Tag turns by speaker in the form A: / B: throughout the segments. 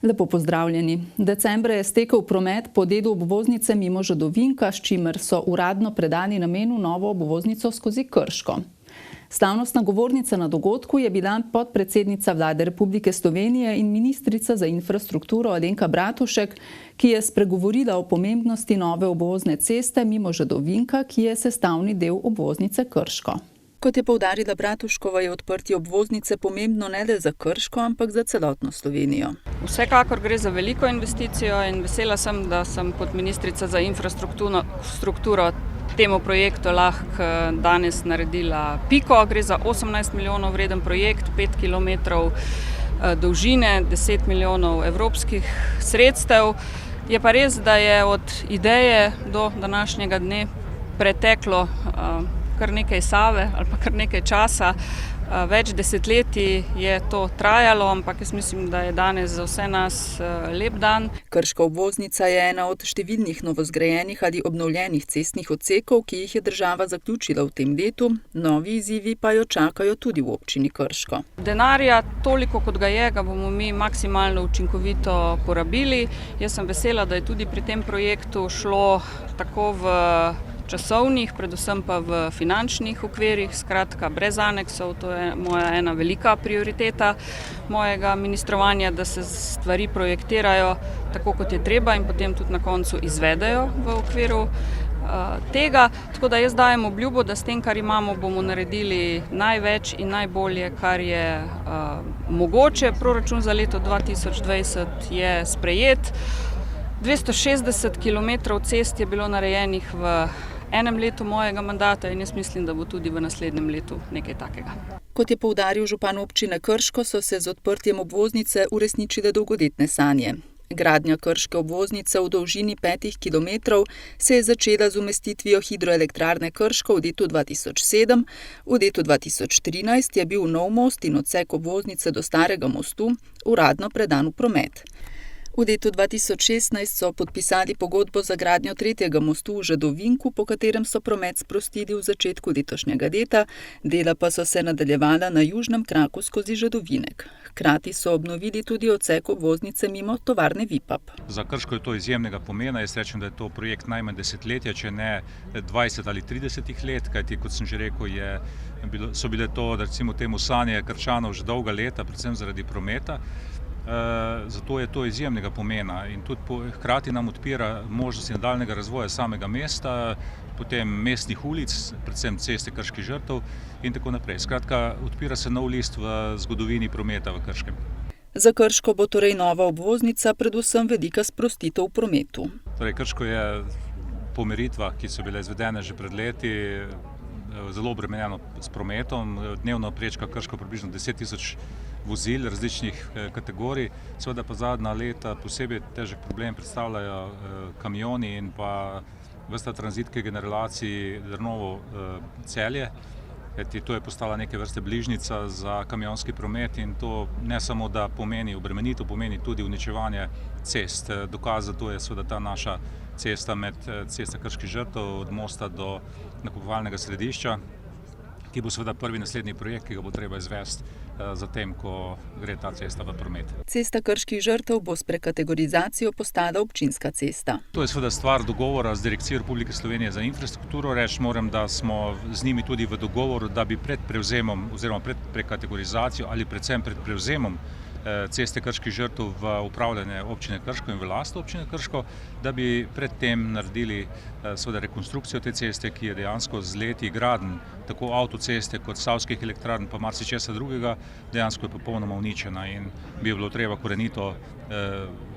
A: Lepo pozdravljeni. Decembra je stekel promet po delu obvoznice mimo Žadovinka, s čimer so uradno predali namenu novo obvoznico skozi Krško. Slavnostna govornica na dogodku je bila podpredsednica Vlade Republike Slovenije in ministrica za infrastrukturo Alenka Bratušek, ki je spregovorila o pomembnosti nove obvozne ceste mimo Žadovinka, ki je sestavni del obvoznice Krško. Kot je poudarila Bratuškova, je odprtje obvoznice pomembno ne le za Krško, ampak za celotno Slovenijo.
B: Vsekakor gre za veliko investicijo in vesela sem, da sem kot ministrica za infrastrukturo temu projektu lahko danes naredila piko. Gre za 18 milijonov vreden projekt, 5 kilometrov dolžine, 10 milijonov evropskih sredstev. Je pa res, da je od ideje do današnjega dne preteklo kar nekaj Save ali pa kar nekaj časa. Več desetletij je to trajalo, ampak jaz mislim, da je danes za vse nas lep dan.
A: Krška obvoznica je ena od številnih novozgrajenih ali obnovljenih cestnih odsekov, ki jih je država zaključila v tem letu. Novi izzivi pa jo čakajo tudi v občini Krško.
B: Denarja, toliko kot ga je, ga bomo mi maksimalno učinkovito porabili. Jaz sem vesela, da je tudi pri tem projektu šlo tako v časovnih, predvsem pa v finančnih okvirih, skratka brez aneksov. To je moja ena velika prioriteta mojega ministrovanja, da se stvari projektirajo tako, kot je treba in potem tudi na koncu izvedejo v okviru tega. Tako da jaz dajem obljubo, da s tem, kar imamo, bomo naredili največ in najbolje, kar je mogoče. Proračun za leto 2020 je sprejet. 260 kilometrov cest je bilo narejenih v enem letu mojega mandata in jaz mislim, da bo tudi v naslednjem letu nekaj takega.
A: Kot je poudaril župan občine Krško, so se z odprtjem obvoznice uresničile dolgoletne sanje. Gradnja krške obvoznice v dolžini 5 kilometrov se je začela z umestitvijo hidroelektrarne Krško v letu 2007. V letu 2013 je bil nov most in odsek obvoznice do Starega mostu uradno predan v promet. V letu 2016 so podpisali pogodbo za gradnjo tretjega mostu v Žadovinku, po katerem so promet sprostili v začetku letošnjega leta, dela pa so se nadaljevala na južnem kraku skozi Žadovinek. Hkrati so obnovili tudi odsek obvoznice mimo tovarne Vipap.
C: Za Krško je to izjemnega pomena. Jaz rečem, da je to projekt najmanj desetletja, če ne 20 ali 30 let, kajti kot sem že rekel, so bile to, recimo temu, sanje Krčanov že dolga leta, predvsem zaradi prometa. Zato je to izjemnega pomena in tudi hkrati nam odpira možnosti nadaljnjega razvoja samega mesta, potem mestnih ulic, predvsem ceste Krških žrtev in tako naprej. Skratka, odpira se nov list v zgodovini prometa v Krškem.
A: Za Krško bo torej nova obvoznica predvsem velika sprostitev v prometu.
C: Torej, Krško je po meritvah, ki so bile izvedene že pred leti, zelo obremenjeno s prometom. Dnevno prečka Krško približno 10 tisoč vozil različnih kategorij. Seveda pa zadnja leta posebej težek problem predstavljajo kamioni in pa ves ta tranzit k generaciji Drnovo-Celje. To je postala neke vrste bližnjica za kamionski promet in to ne samo, da pomeni obremenitev, pomeni tudi uničevanje cest. Dokaz za to je seveda ta naša cesta med cesta Krških žrtev od mosta do nakupovalnega središča, ki bo seveda prvi naslednji projekt, ki ga bo treba izvesti zatem, ko gre ta cesta v promet.
A: Cesta Krških žrtev bo s prekategorizacijo postala občinska cesta.
C: To je seveda stvar dogovora z Direkcijo Republike Slovenije za infrastrukturo. Reči moram, da smo z njimi tudi v dogovoru, da bi pred prevzemom oziroma pred prekategorizacijo ali predvsem pred prevzemom ceste Krških žrtev v upravljanje občine Krško in v last občine Krško, da bi predtem naredili seveda rekonstrukcijo te ceste, ki je dejansko z leti gradenj, tako avtoceste kot savskih elektrarn pa marsičesa drugega, dejansko je popolnoma uničena in bi jo bilo treba korenito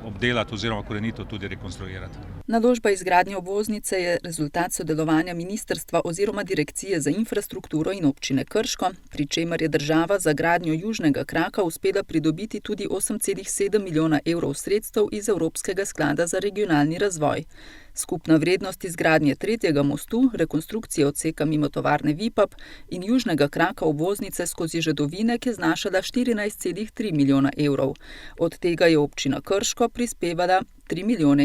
C: obdelati oziroma korenito tudi rekonstruirati.
A: Naložba izgradnje obvoznice je rezultat sodelovanja ministrstva oziroma Direkcije za infrastrukturo in občine Krško, pri čemer je država za gradnjo južnega kraka uspela pridobiti tudi 8,7 milijona evrov sredstev iz Evropskega sklada za regionalni razvoj. Skupna vrednost izgradnje tretjega mostu, rekonstrukcije odseka mimo tovarne Vipap in južnega kraka obvoznice skozi Žadovinek je znašala 14,3 milijona evrov. Od tega je občina Krško prispevala 3,5 milijona.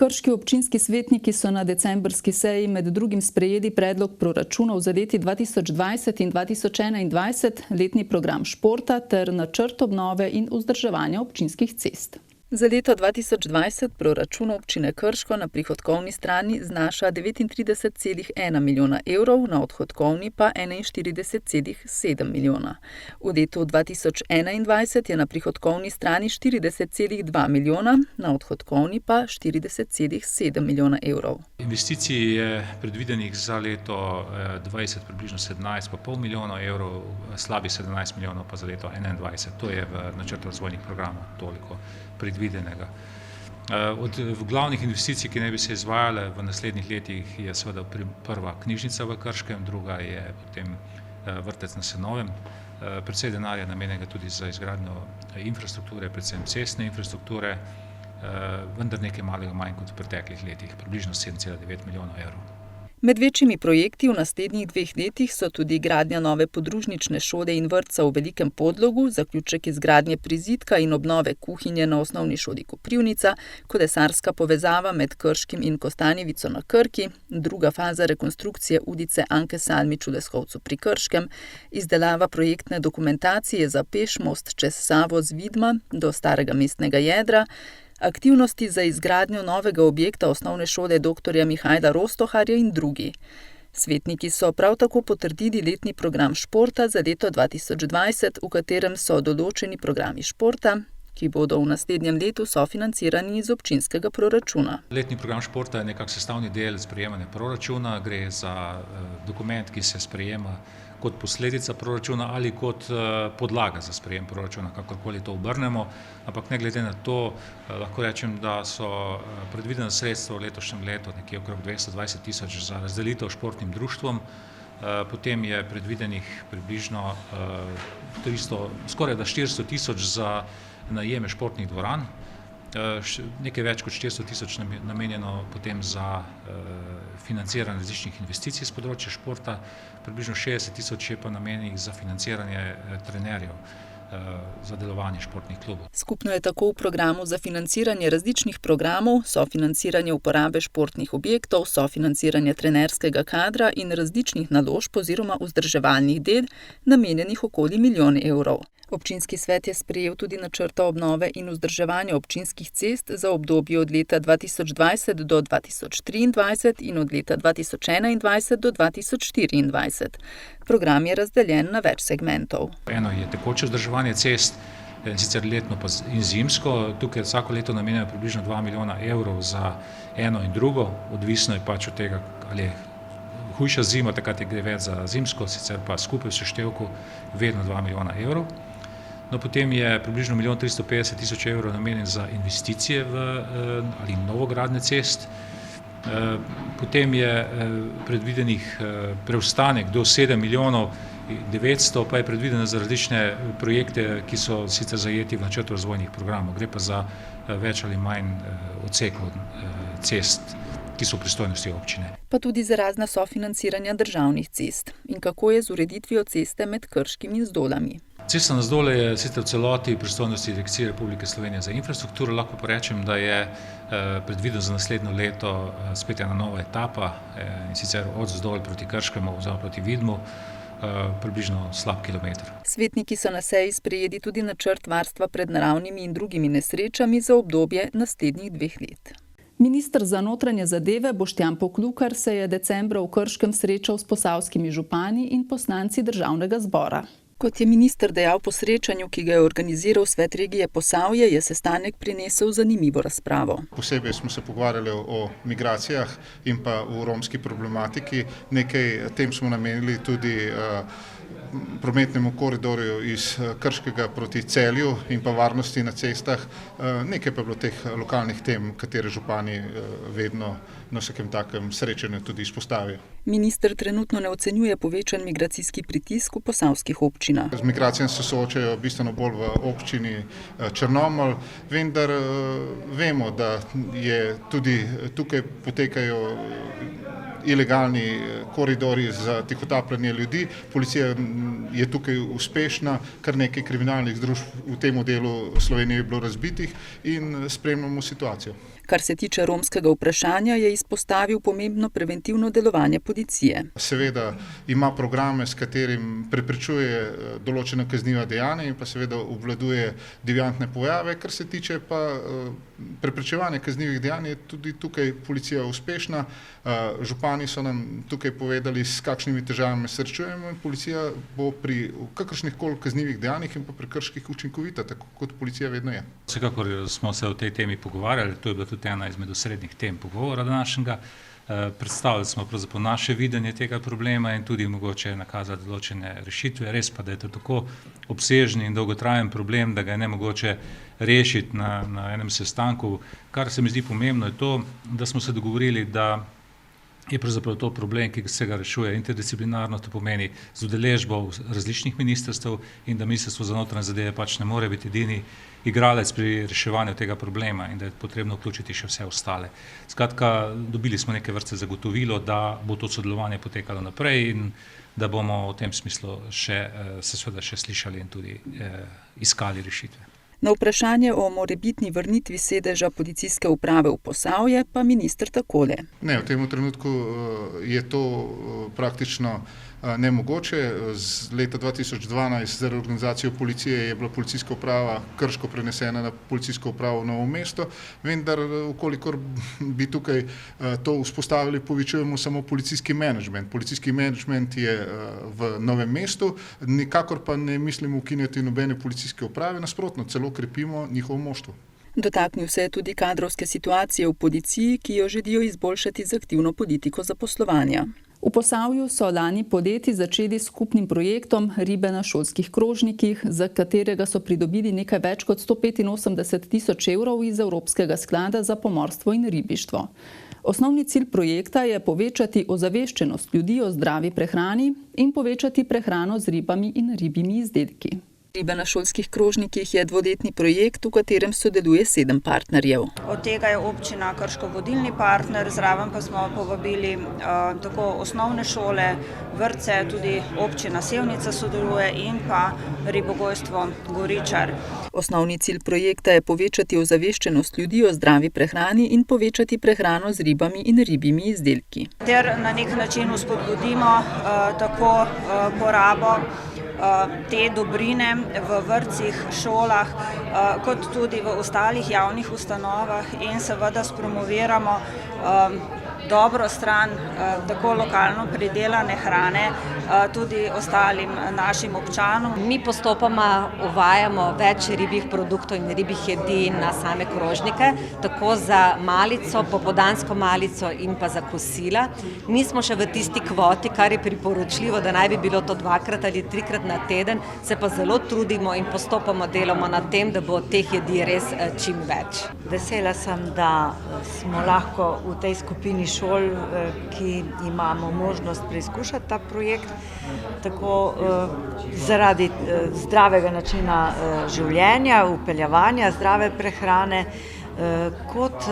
A: Krški občinski svetniki so na decembrski seji med drugim sprejeli predlog proračunov za leti 2020 in 2021, letni program športa ter načrt obnove in vzdrževanja občinskih cest. Za leto 2020 proračun občine Krško na prihodkovni strani znaša 39,1 milijona evrov, na odhodkovni pa 41,7 milijona. V letu 2021 je na prihodkovni strani 40,2 milijona, na odhodkovni pa 40,7 milijona evrov.
D: Investicij je predvidenih za leto 2020 približno 17,5 milijona evrov, slabih 17 milijonov pa za leto 2021. To je v načrtu razvojnih programov toliko predvidenega. Od glavnih investicij, ki naj bi se izvajale v naslednjih letih, je seveda prva knjižnica v Krškem, druga je potem vrtec na Senovem. Precej denarja namenjenega tudi za izgradnjo infrastrukture, predvsem cestne infrastrukture, vendar nekaj malega manj kot v preteklih letih, približno 7,9 milijona evrov.
A: Med večjimi projekti v naslednjih 2 letih so tudi gradnja nove podružnične šole in vrtca v Velikem Podlogu, zaključek izgradnje prizidka in obnove kuhinje na osnovni šoli Koprivnica, kolesarska povezava med Krškim in Kostanjevico na Krki, druga faza rekonstrukcije ulice Anke Salmič v Leskovcu pri Krškem, izdelava projektne dokumentacije za pešmost čez Savo z Vidma do starega mestnega jedra, aktivnosti za izgradnjo novega objekta osnovne šole dr. Mihajla Rostoharja in drugi. Svetniki so prav tako potrdili letni program športa za leto 2020, v katerem so določeni programi športa, ki bodo v naslednjem letu sofinancirani iz občinskega proračuna.
D: Letni program športa je nekak sestavni del sprejemanja proračuna, gre za dokument, ki se sprejema kot posledica proračuna ali kot podlaga za sprejem proračuna, kakorkoli to obrnemo, ampak ne glede na to, lahko rečem, da so predvidena sredstva v letošnjem letu nekje okrog 220 tisoč za razdelitev športnim društvom, potem je predvidenih približno 400 tisoč za najeme športnih dvoran, nekaj več kot 400 tisoč namenjeno potem za financiranje različnih investicij z področja športa, približno 60 tisoč je pa namenjenih za financiranje trenerjev za delovanje športnih klubov.
A: Skupno je tako v programu za financiranje različnih programov, sofinanciranje uporabe športnih objektov, sofinanciranje trenerskega kadra in različnih naložb oziroma vzdrževalnih del namenjenih okoli 1 milijon evrov. Občinski svet je sprejel tudi načrta obnove in vzdrževanja občinskih cest za obdobje od leta 2020 do 2023 in od leta 2021 do 2024. Program je razdeljen na več segmentov.
D: Eno je tekoče vzdrževanje cest, sicer letno pa in zimsko. Tukaj vsako leto namenjajo približno 2 milijona evrov za eno in drugo, odvisno je pač od tega, ali je hujša zima, takrat gre več za zimsko, sicer pa skupaj v seštevku vedno 2 milijona evrov. No, potem je približno 1 350 000 evrov namenjen za investicije ali novogradnje cest. Potem je predvidenih preostanek do 7 milijonov 900, pa je predvideno za različne projekte, ki so sicer zajeti v načrtu razvojnih programov. Gre pa za več ali manj odsekov cest, ki so v pristojnosti občine.
A: Pa tudi za razna sofinanciranja državnih cest. In kako je z ureditvijo ceste med Krškim in Zdolami?
D: Cesta na Zdole je sicer v celoti v pristojnosti Direkcije Republike Slovenije za infrastrukturo, lahko pa rečem, da je predvideno za naslednjo leto spet ena nova etapa, in sicer od Zdol proti Krškemu oziroma proti Vidmu, približno slab kilometer.
A: Svetniki so na seji sprejeli tudi načrt varstva pred naravnimi in drugimi nesrečami za obdobje naslednjih 2 let. Minister za notranje zadeve Boštjan Poklukar se je decembra v Krškem srečal s posavskimi župani in poslanci državnega zbora. Kot je minister dejal po srečanju, ki ga je organiziral Svet regije Posavje, je sestanek prinesel zanimivo razpravo.
E: Posebej smo se pogovarjali o migracijah in pa o romski problematiki. Nekaj tem smo namenili tudi prometnemu koridorju iz Krškega proti Celju in pa varnosti na cestah. Nekaj pa je bilo teh lokalnih tem, katere župani vedno na vsakem takem srečanju tudi izpostavijo.
A: Minister trenutno ne ocenjuje povečan migracijski pritisk v posavskih občinah.
E: Z migracijami se soočajo bistveno bolj v občini Črnomelj, vendar vemo, da je tudi tukaj potekajo ilegalni koridori za tihotapljanje ljudi. Policija je tukaj uspešna, kar nekaj kriminalnih združb v tem delu Slovenije je bilo razbitih in spremljamo situacijo.
A: Kar se tiče romskega vprašanja, je izpostavil pomembno preventivno delovanje policije.
E: Seveda ima programe, s katerim preprečuje določena kazniva dejanja in pa seveda obvladuje deviantne pojave. Kar se tiče pa preprečevanja kaznivih dejanj, je tudi tukaj policija uspešna. Župani so nam tukaj povedali, s kakšnimi težavami se srečujemo, in policija bo pri kakršnih koli kaznivih dejanjih in pa prekrških učinkovita, tako kot policija vedno je.
C: Vsekakor smo se o tej temi pogovarjali, to je bila tudi ena izmed osrednjih tem pogovora današnjega. Predstavili smo pravzaprav naše videnje tega problema in tudi mogoče nakazati določene rešitve. Res pa, da je to tako obsežen in dolgotrajen problem, da ga je nemogoče rešiti na enem sestanku. Kar se mi zdi pomembno je to, da smo se dogovorili, da je pravzaprav to problem, ki se ga rešuje interdisciplinarno, to pomeni z udeležbo različnih ministrstev, in da Ministrstvo za notranje zadeve pač ne more biti edini igralec pri reševanju tega problema in da je potrebno vključiti še vse ostale. Skratka, dobili smo neke vrste zagotovilo, da bo to sodelovanje potekalo naprej in da bomo v tem smislu se seveda še slišali in tudi iskali rešitve.
A: Na vprašanje o morebitni vrnitvi sedeža policijske uprave v Posavje pa minister takole.
E: Ne, v tem trenutku je to praktično nemogoče. Z leta 2012 za reorganizacijo policije je bila policijska uprava Krško prenesena na policijsko upravo Novo mesto, vendar ukolikor bi tukaj to vzpostavili, povečujemo samo policijski menedžment. Policijski menedžment je v Novem mestu, nikakor pa ne mislim ukinjati nobene policijske uprave, nasprotno, celo krepimo njihovo moštvo.
A: Dotaknil se je tudi kadrovske situacije v policiji, ki jo želijo izboljšati z aktivno politiko zaposlovanja. V Posavju so lani poleti začeli s skupnim projektom Ribe na šolskih krožnikih, za katerega so pridobili nekaj več kot 185 tisoč evrov iz Evropskega sklada za pomorstvo in ribištvo. Osnovni cilj projekta je povečati ozaveščenost ljudi o zdravi prehrani in povečati prehrano z ribami in ribjimi izdelki. Ribe na šolskih krožnikih je dvoletni projekt, v katerem sodeluje 7 partnerjev.
F: Od tega je občina Krško vodilni partner, zraven pa smo povabili tako osnovne šole, vrtce, tudi občina Sevnica sodeluje in pa ribogojstvo Goričar.
A: Osnovni cilj projekta je povečati ozaveščenost ljudi o zdravi prehrani in povečati prehrano z ribami in ribjimi izdelki.
F: Ter na nek način vzpodbudimo tako porabo te dobrine v vrtcih, šolah, kot tudi v ostalih javnih ustanovah in seveda spromoviramo dobro stran tako lokalno pridelane hrane tudi ostalim našim občanom.
G: Mi postopoma uvajamo več ribjih produktov in ribjih jedi na same krožnike, tako za malico, popoldansko malico in pa za kosila. Nismo še v tisti kvoti, kar je priporočljivo, da naj bi bilo to 2-krat ali 3-krat na teden, se pa zelo trudimo in postopoma delamo na tem, da bo teh jedi res čim več.
H: Vesela sem, da smo lahko v tej skupini šol, ki imamo možnost preizkušati ta projekt, tako zaradi zdravega načina življenja, upeljevanja zdrave prehrane, kot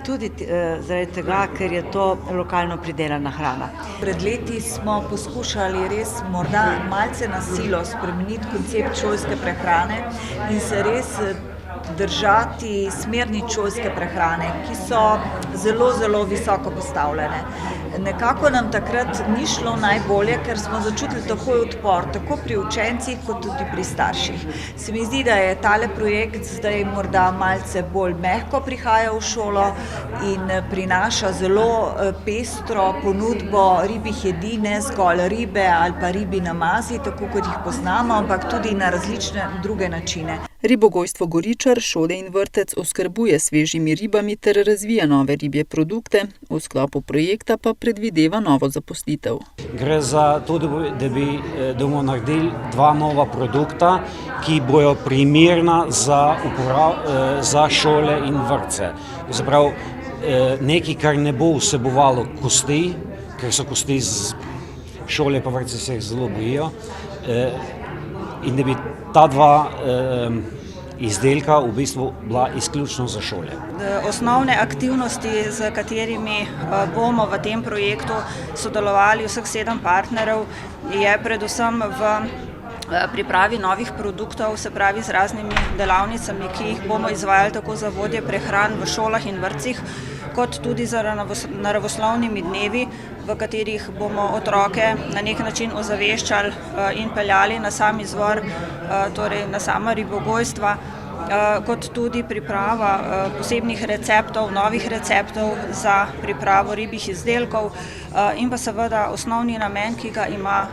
H: tudi zaradi tega, ker je to lokalno pridelana hrana.
I: Pred leti smo poskušali res morda malce na silo spremeniti koncept šolske prehrane in se res držati smernic šolske prehrane, ki so zelo, zelo visoko postavljene. Nekako nam takrat ni šlo najbolje, ker smo začutili takoj odpor, tako pri učencih, kot tudi pri starših. Se mi zdi, da je tale projekt zdaj morda malce bolj mehko prihaja v šolo in prinaša zelo pestro ponudbo ribjih jedi, ne zgolj ribe ali pa ribi namazi, tako kot jih poznamo, ampak tudi na različne druge načine.
A: Ribogojstvo Goričar šole in vrtec oskrbuje svežimi ribami ter razvija nove ribje produkte, v sklopu projekta pa predvideva novo zaposlitev.
J: Gre za to, da bomo naredili 2 nova produkta, ki bojo primerna za šole in vrtce. Zaprav, nekaj, kar ne bo vsebovalo kosti, ker so kosti z šole pa vrtce se jih zelo bojijo, in da bi ta 2 izdelka v bistvu bila izključno za šole.
F: Osnovne aktivnosti, z katerimi bomo v tem projektu sodelovali vseh 7 partnerjev, je predvsem v pripravi novih produktov, se pravi z raznimi delavnicami, ki jih bomo izvajali tako za vodje prehran v šolah in vrtcih, kot tudi z naravoslovnimi dnevi, v katerih bomo otroke na nek način ozaveščali in peljali na sam izvor, torej na sama ribogojstva, kot tudi priprava posebnih receptov, novih receptov za pripravo ribjih izdelkov in pa seveda osnovni namen, ki ga ima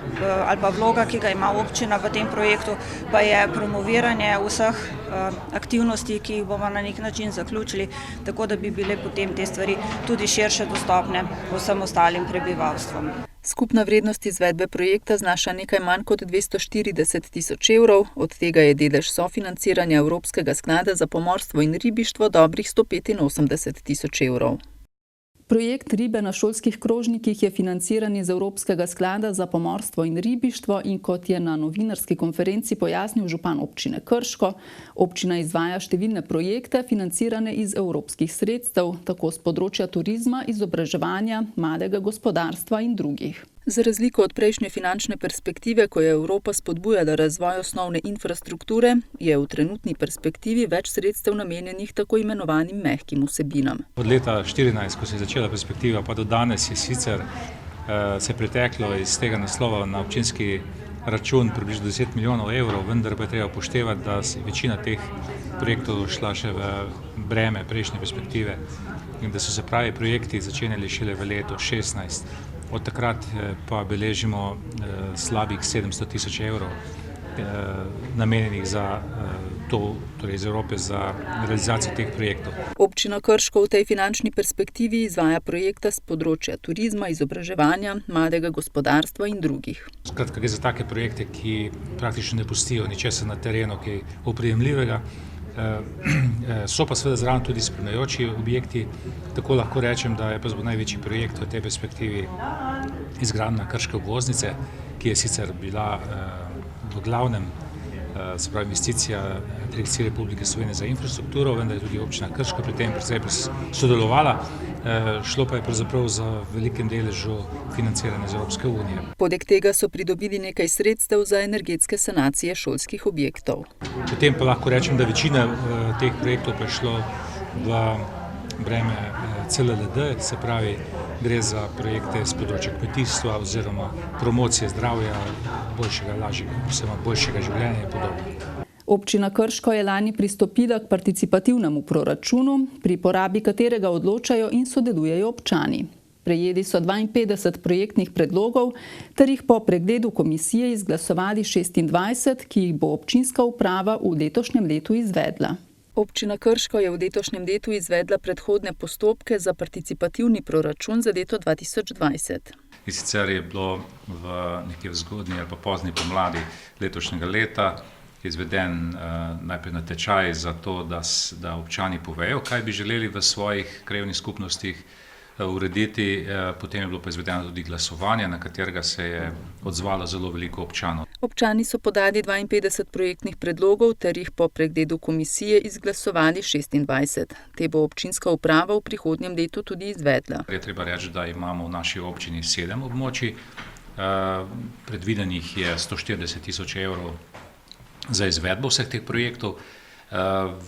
F: ali pa vloga, ki ga ima občina v tem projektu, pa je promoviranje vseh aktivnosti, ki jih bomo na nek način zaključili, tako da bi bile potem te stvari tudi širše dostopne vsem ostalim prebivalstvom.
A: Skupna vrednost izvedbe projekta znaša nekaj manj kot 240 tisoč evrov, od tega je delež sofinanciranja Evropskega sklada za pomorstvo in ribištvo dobrih 185 tisoč evrov. Projekt Ribe na šolskih krožnikih je financiran iz Evropskega sklada za pomorstvo in ribištvo in kot je na novinarski konferenci pojasnil župan občine Krško, občina izvaja številne projekte financirane iz evropskih sredstev, tako z področja turizma, izobraževanja, malega gospodarstva in drugih. Za razliko od prejšnje finančne perspektive, ko je Evropa spodbujala razvoj osnovne infrastrukture, je v trenutni perspektivi več sredstev namenjenih tako imenovanim mehkim vsebinam.
D: Od leta 2014, ko se je začela perspektiva, pa do danes je sicer se preteklo iz tega naslova na občinski račun približno 10 milijonov evrov, vendar pa je treba upoštevati, da je večina teh projektov šla še v breme prejšnje perspektive in da so se pravi projekti začenjali šele v letu 2016. Od takrat pa beležimo slabih 700 tisoč evrov namenjenih za to, torej iz Evrope za realizacijo teh projektov.
A: Občina Krško v tej finančni perspektivi izvaja projekta z področja turizma, izobraževanja, malega gospodarstva in drugih.
D: Skratka, gre za take projekte, ki praktično ne pustijo ničesar na terenu, ki je oprijemljivega. So pa seveda zraven tudi spremljajoči objekti, tako lahko rečem, da je pa največji projekt v tej perspektivi izgradnja krške obvoznice, ki je sicer bila v glavnem se pravi investicija Direkcije Republike Slovenije za infrastrukturo, vendar je tudi občina Krško pri tem precej sodelovala. Šlo pa je pravzaprav za velikem deležu financiranja iz Evropske unije.
A: Poleg tega so pridobili nekaj sredstev za energetske sanacije šolskih objektov.
D: Potem pa lahko rečem, da večina teh projektov pa je šlo v breme CLLD, se pravi, gre za projekte z področja kmetijstva oziroma promocije zdravja, boljšega življenja in podobno.
A: Občina Krško je lani pristopila k participativnemu proračunu, pri porabi katerega odločajo in sodelujejo občani. Prejeli so 52 projektnih predlogov ter jih po pregledu komisije izglasovali 26, ki jih bo občinska uprava v letošnjem letu izvedla. Občina Krško je v letošnjem letu izvedla predhodne postopke za participativni proračun za leto 2020.
C: In sicer je bilo v nekje zgodnji ali pa pozni pomladi letošnjega leta izveden najprej natečaj za to, da občani povejo, kaj bi želeli v svojih krajevnih skupnostih urediti, potem je bilo pa izvedeno tudi glasovanje, na katerega se je odzvalo zelo veliko občanov. Občani so podali 52 projektnih predlogov ter jih po pregledu komisije izglasovali 26. Te bo občinska uprava v prihodnjem letu tudi izvedla. Je treba reči, da imamo v naši občini 7 območij, predvidenih je 140 tisoč evrov za izvedbo vseh teh projektov.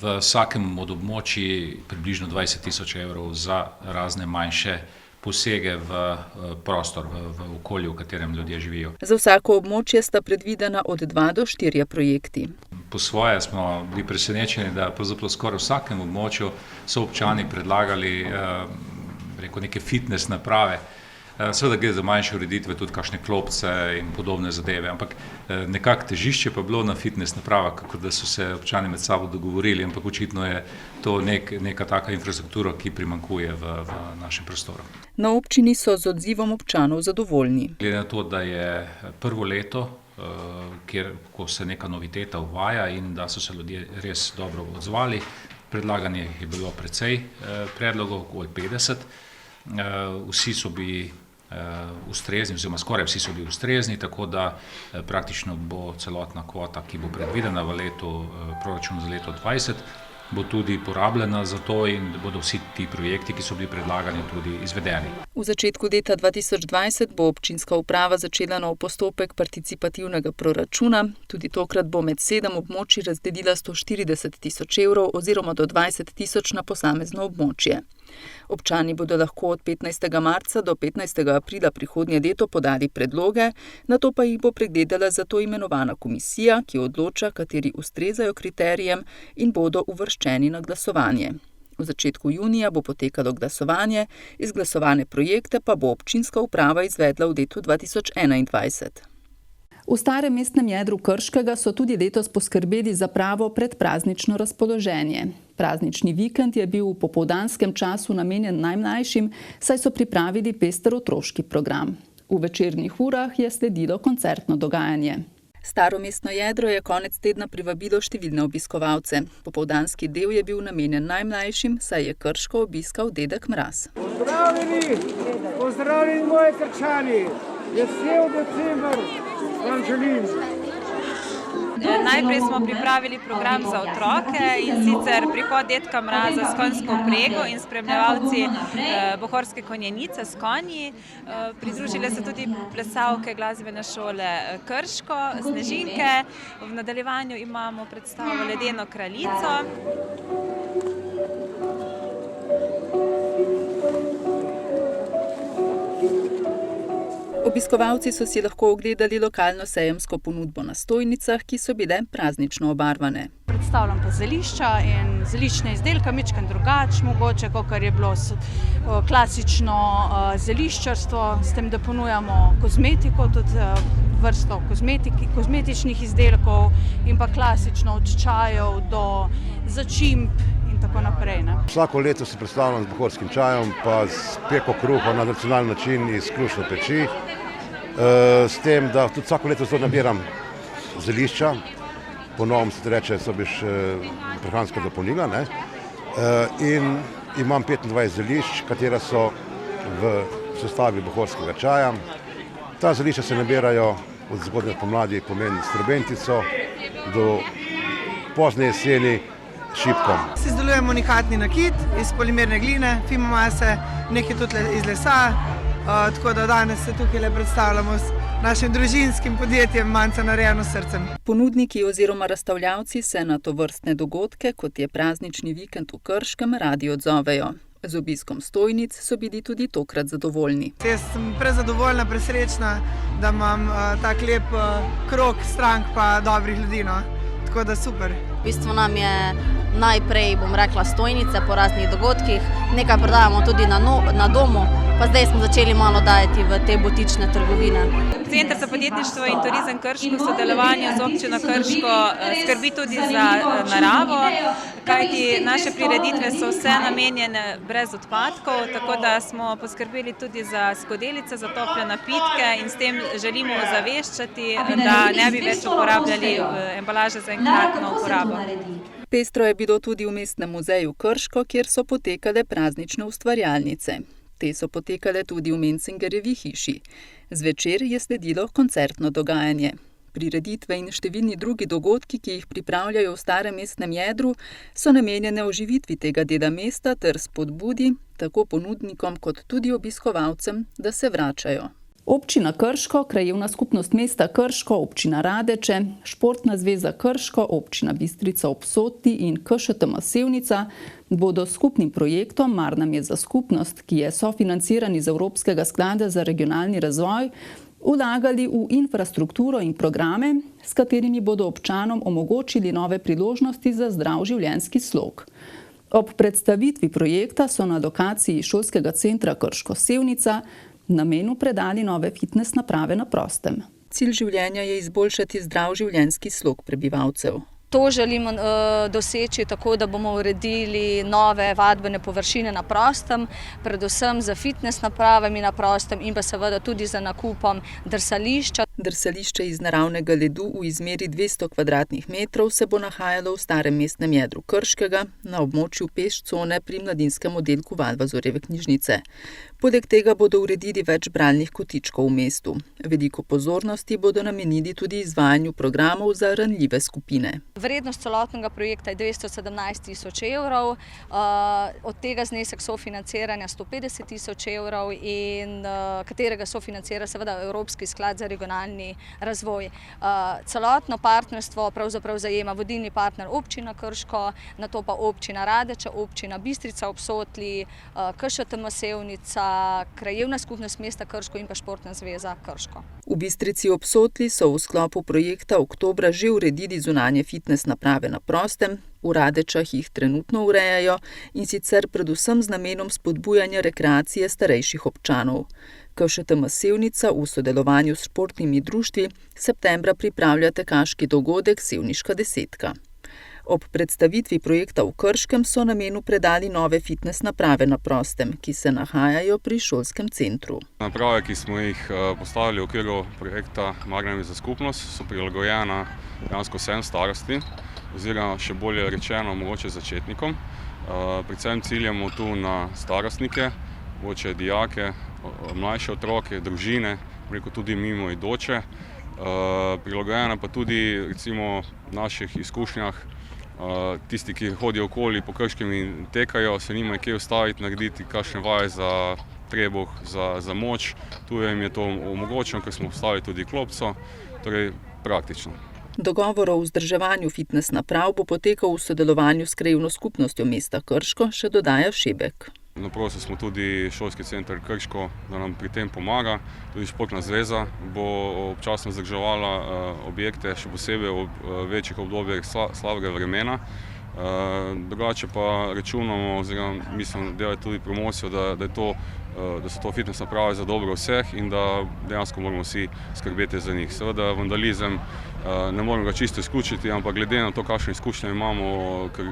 C: V vsakem od območij približno 20 tisoč evrov za razne manjše posege v prostor, v okolju, v katerem ljudje živijo. Za vsako območje sta predvidena od 2 do 4 projekti. Po svoje smo bili presenečeni, da pravzaprav skoraj v vsakem območju so občani predlagali neke fitness naprave. Seveda gre za manjše ureditve, tudi kakšne klopce in podobne zadeve, ampak nekako težišče pa bilo na fitness napravah, kako da so se občani med sabo dogovorili, ampak očitno je to neka taka infrastruktura, ki primanjkuje v našem prostoru. Na občini so z odzivom občanov zadovoljni. Glede na to, da je prvo leto, ko se neka noviteta uvaja in da so se ljudje res dobro odzvali, predlaganih je bilo precej predlogov, okoli 50. Vsi so bili ustrezni, oziroma skoraj vsi so bili ustrezni, tako da praktično bo celotna kvota, ki bo predvidena v proračunu za leto 2020,
D: bo tudi porabljena za to in da bodo vsi ti projekti, ki so bili predlagani, tudi izvedeni.
A: V začetku leta 2020 bo občinska uprava začela nov postopek participativnega proračuna. Tudi tokrat bo med 7 območij razdelila 140 tisoč evrov oziroma do 20 tisoč na posamezno območje. Občani bodo lahko od 15. marca do 15. aprila prihodnje leto podali predloge, nato pa jih bo pregledala za to imenovana komisija, ki odloča, kateri ustrezajo kriterijem in bodo uvrščeni na glasovanje. V začetku junija bo potekalo glasovanje, izglasovane projekte pa bo občinska uprava izvedla v letu 2021. V starem mestnem jedru Krškega so tudi letos poskrbeli za pravo predpraznično razpoloženje. Praznični vikend je bil v popoldanskem času namenjen najmlajšim, saj so pripravili pester otroški program. V večernih urah je sledilo koncertno dogajanje. Staro mestno jedro je konec tedna privabilo številne obiskovalce. Popoldanski del je bil namenjen najmlajšim, saj je Krško obiskal dedek Mraz.
K: Pozdravljeni moji Krčani! Vesel december vam želim!
L: Najprej smo pripravili program za otroke in sicer prihod dedka Mraza s konjsko vprego in spremljevalci Bohorske konjenice s konji. Pridružile se tudi plesalke glasbene šole Krško, Snežinke. V nadaljevanju imamo predstavo Ledeno kraljico.
A: Obiskovalci so si lahko ogledali lokalno sejemsko ponudbo na stojnicah, ki so bile praznično obarvane.
M: Predstavljam pa zelišča in zeliščne izdelke, mičken drugač, mogoče, kakor je bilo klasično zeliščarstvo, s tem, da ponujamo kozmetiko, tudi vrsto kozmetičnih izdelkov in pa klasično od čajev do začimb in tako naprej.
N: Vsako leto se predstavljam z bohorskim čajem, pa z peko kruha na nacionalni način iz krušne peči. S tem, da tudi vsako leto zelo nabiram zelišča, po novem se reče, so biš prehranska dopolnila, in imam 25 zelišč, katera so v sestavi bohorskega čaja. Ta zelišča se nabirajo od zgodnje pomladi, pomeni srbentico, do pozne jeseni šipkom.
O: Izdelujemo unikatni nakit iz polimerne gline, fimomase, nekaj tudi iz lesa, tako da danes se tukaj predstavljamo s našim družinskim podjetjem Manca narejeno srcem.
A: Ponudniki oziroma razstavljavci se na tovrstne dogodke, kot je praznični vikend v Krškem, radi odzovejo. Z obiskom stojnic so bili tudi tokrat zadovoljni.
O: Jaz sem prezadovoljna, presrečna, da imam tak lep krog strank pa dobrih ljudi. Tako da super.
P: V bistvu nam je najprej, bom rekla, stojnice po raznih dogodkih, nekaj prodajamo tudi na domu, pa zdaj smo začeli malo dajati v te butične trgovine.
L: Center za podjetništvo in turizem Krško v sodelovanju z občino Krško skrbi tudi za naravo, kajti naše prireditve so vse namenjene brez odpadkov, tako da smo poskrbeli tudi za skodelice, za tople napitke in s tem želimo ozaveščati, da ne bi več uporabljali embalaže za enkratno uporabo.
A: Pestro je bilo tudi v Mestnem muzeju Krško, kjer so potekale praznične ustvarjalnice. Te so potekale tudi v Mencingerjevi hiši. Zvečer je sledilo koncertno dogajanje. Prireditve in številni drugi dogodki, ki jih pripravljajo v starem mestnem jedru, so namenjene oživitvi tega dela mesta ter spodbudi tako ponudnikom kot tudi obiskovalcem, da se vračajo. Občina Krško, Krajevna skupnost mesta Krško, občina Radeče, Športna zveza Krško, občina Bistrica ob Sotli in KŠTM Sevnica bodo skupnim projektom Mar nam je za skupnost, ki je sofinanciran iz Evropskega sklada za regionalni razvoj, vlagali v infrastrukturo in programe, s katerimi bodo občanom omogočili nove priložnosti za zdrav življenjski slog. Ob predstavitvi projekta so na lokaciji šolskega centra Krško Sevnica namenu predali nove fitness naprave na prostem. Cilj življenja je izboljšati zdrav življenjski slog prebivalcev.
P: To želimo doseči tako, da bomo uredili nove vadbene površine na prostem, predvsem za fitness napravami na prostem in pa seveda tudi za nakupom drsališča.
A: Drsališče iz naravnega ledu v izmeri 200 kvadratnih metrov se bo nahajalo v starem mestnem jedru Krškega na območju pešcone pri mladinskem oddelku Valvazorjeve knjižnice. Poleg tega bodo uredili več bralnih kotičkov v mestu. Veliko pozornosti bodo namenili tudi izvajanju programov za ranljive skupine.
P: Vrednost celotnega projekta je 217 tisoč evrov, od tega znesek sofinanciranja 150 tisoč evrov in katerega sofinancira seveda Evropski sklad za regionalni razvoj. Celotno partnerstvo pravzaprav zajema vodilni partner občina Krško, nato pa občina Radeče, občina Bistrica ob Sotli, KŠTM Sevnica, Krajevna skupnost mesta Krško in pa Športna zveza Krško.
A: V Bistrici ob Sotli so v sklopu projekta oktobra že uredili zunanje fitnes naprave na prostem, v Radečah jih trenutno urejajo in sicer predvsem z namenom spodbujanja rekreacije starejših občanov. KŠTM Sevnica v sodelovanju s športnimi društvi septembra pripravlja tekaški dogodek Sevniška desetka. Ob predstavitvi projekta v Krškem so namenu predali nove fitnes naprave na prostem, ki se nahajajo pri šolskem centru.
Q: Naprave, ki smo jih postavili v okviru projekta Magnami za skupnost, so prilagojena dejansko vsem starosti, oziroma še bolje rečeno mogoče začetnikom. Predvsem ciljamo tu na starostnike, mogoče dijake, mlajše otroke, družine, tudi mimoidoče. Prilagojena pa tudi recimo v naših izkušnjah tisti, ki hodijo okoli po Krškem in tekajo, se nimajo kje ustaviti, narediti kakšne vaje za trebuh, za moč. Tu jim je to omogočeno, ker smo postavili tudi klopco, torej praktično.
A: Dogovor o vzdrževanju fitnes naprav bo potekal v sodelovanju s Krajevno skupnostjo mesta Krško, še dodaja Šebek.
Q: Naprosil smo tudi šolski center Krško, da nam pri tem pomaga. Tudi Športna zveza bo občasno vzdrževala objekte, še posebej v večjih obdobjih slabega vremena. Drugače pa računamo, oziroma mislim, delati tudi promocijo, da so to fitnes naprave za dobro vseh in da dejansko moramo vsi skrbeti za njih. Seveda vandalizem ne moramo ga čisto izključiti, ampak glede na to, kakšne izkušnje imamo, ker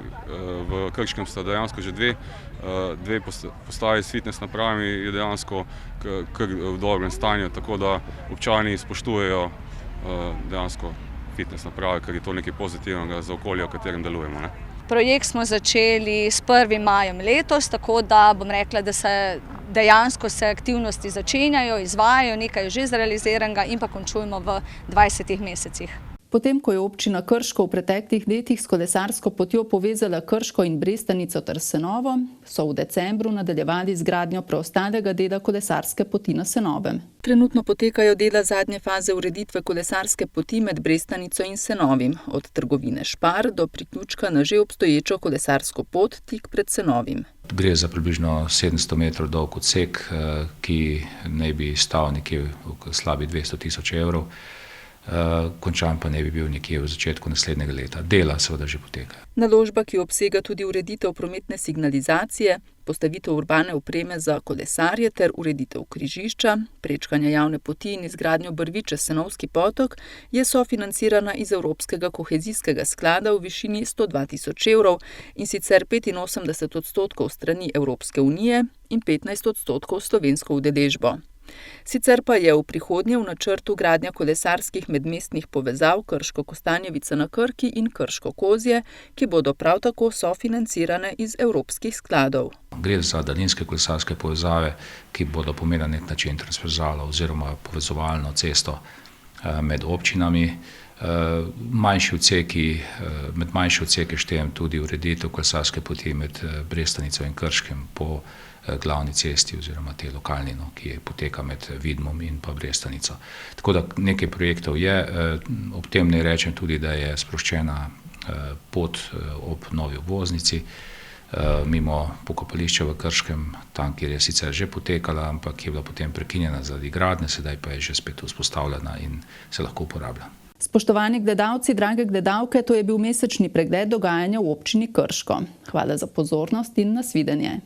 Q: v Krškem sta dejansko že dve postaji s fitnes napravami, je dejansko kar v dobrem stanju, tako da občani spoštujejo dejansko fitnes naprave, ker je to nekaj pozitivnega za okolje, v katerem delujemo.
P: Projekt smo začeli s 1. majem letos, tako da bom rekla, da dejansko se aktivnosti začenjajo, izvajajo, nekaj je že zrealiziranega in pa končujemo v 20 mesecih.
A: Potem, ko je občina Krško v preteklih letih s kolesarsko potjo povezala Krško in Brestanico ter Senovo, so v decembru nadaljevali z gradnjo preostalega dela kolesarske poti na Senovem. Trenutno potekajo dela zadnje faze ureditve kolesarske poti med Brestanico in Senovim, od trgovine Špar do priključka na že obstoječo kolesarsko pot tik pred Senovim.
D: Gre za približno 700 metrov dolg odsek, ki naj bi stal nekje v slabi 200 tisoč evrov. Končan pa ne bi bil nekje v začetku naslednjega leta. Dela seveda že potekajo.
A: Naložba, ki obsega tudi ureditev prometne signalizacije, postavitev urbane opreme za kolesarje ter ureditev križišča, prečkanja javne poti in izgradnjo brvi čez Senovski potok, je sofinancirana iz Evropskega kohezijskega sklada v višini 102 tisoč evrov in sicer 85% strani Evropske unije in 15% slovensko udeležbo. Sicer pa je v prihodnje v načrtu gradnja kolesarskih medmestnih povezav Krško-Kostanjevica na Krki in Krško-Kozje, ki bodo prav tako sofinancirane iz evropskih skladov.
D: Gre za daljinske kolesarske povezave, ki bodo pomenili na nek način transverzalo oziroma povezovalno cesto med občinami. Med manjši odseki štejem tudi ureditev kolesarske poti med Brestanico in Krškem po glavni cesti oziroma te lokalni, ki poteka med Vidmom in pa Brestanico. Tako da nekaj projektov je, ob tem ne rečem tudi, da je sproščena pot ob novi obvoznici mimo pokopališča v Krškem, tam, kjer je sicer že potekala, ampak je bila potem prekinjena zaradi gradnje, sedaj pa je že spet vzpostavljena in se lahko uporablja.
A: Spoštovani gledalci, drage gledalke, to je bil mesečni pregled dogajanja v občini Krško. Hvala za pozornost in nasvidenje.